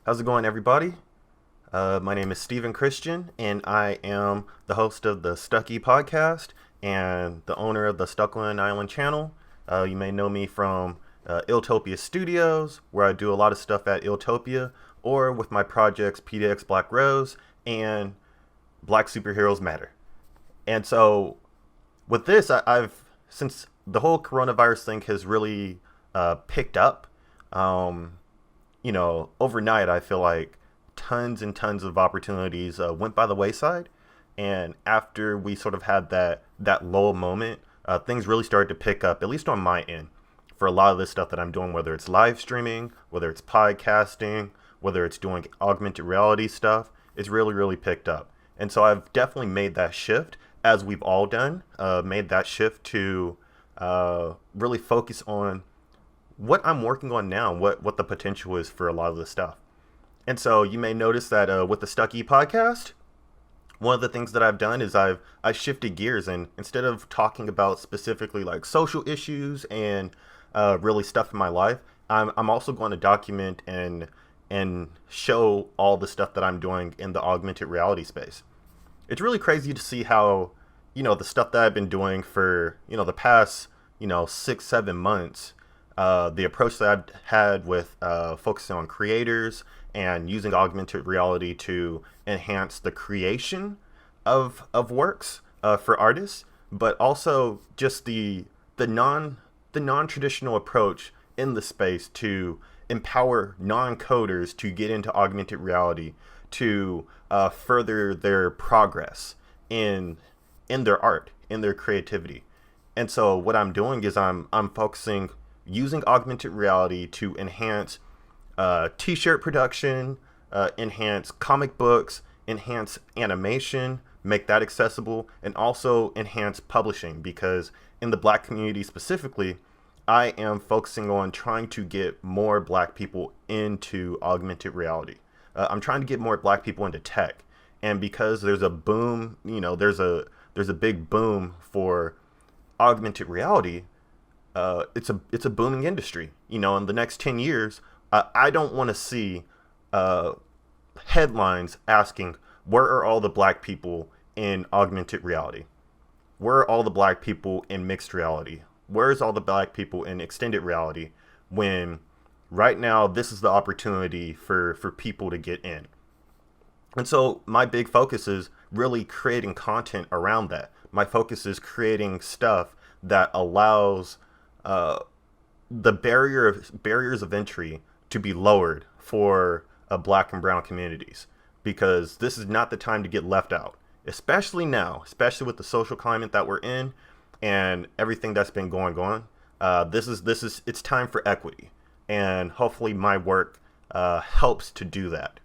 How's it going, everybody? My name is Stephen Christian, and I am the host of the Stucky podcast and the owner of the Stuckland Island channel. You may know me from Iltopia Studios, where I do a lot of stuff at Iltopia, or with my projects PDX Black Rose and Black Superheroes Matter. And so, with this, I've since the whole coronavirus thing has really picked up. Um, Overnight, I feel like tons and tons of opportunities went by the wayside. And after we sort of had that lull moment, things really started to pick up, at least on my end, for a lot of this stuff that I'm doing, whether it's live streaming, whether it's podcasting, whether it's doing augmented reality stuff. It's really, really picked up. And so I've definitely made that shift, as we've all done, made that shift to really focus on what I'm working on now, what the potential is for a lot of this stuff. And so you may notice that with the Stucky podcast, one of the things that I've done is I shifted gears, and instead of talking about specifically like social issues and really stuff in my life, I'm also going to document and show all the stuff that I'm doing in the augmented reality space. It's really crazy to see how the stuff that I've been doing for the past 6-7 months, the approach that I've had with focusing on creators and using augmented reality to enhance the creation of works for artists, but also just the non-traditional approach in the space to empower non-coders to get into augmented reality to further their progress in their art, in their creativity. And so what I'm doing is I'm focusing using augmented reality to enhance t-shirt production, enhance comic books, enhance animation, make that accessible, and also enhance publishing, because in the Black community specifically, I am focusing on trying to get more Black people into augmented reality. I'm trying to get more Black people into tech, and because there's a boom, there's a big boom for augmented reality. It's a booming industry. In the next 10 years, I don't want to see headlines asking, where are all the Black people in augmented reality? Where are all the Black people in mixed reality? Where's all the Black people in extended reality? When right now this is the opportunity for people to get in. And so my big focus is really creating content around that. My focus is creating stuff that allows the barriers of entry to be lowered for Black and brown communities, because this is not the time to get left out, especially now, especially with the social climate that we're in and everything that's been going on. It's time for equity, and hopefully my work helps to do that.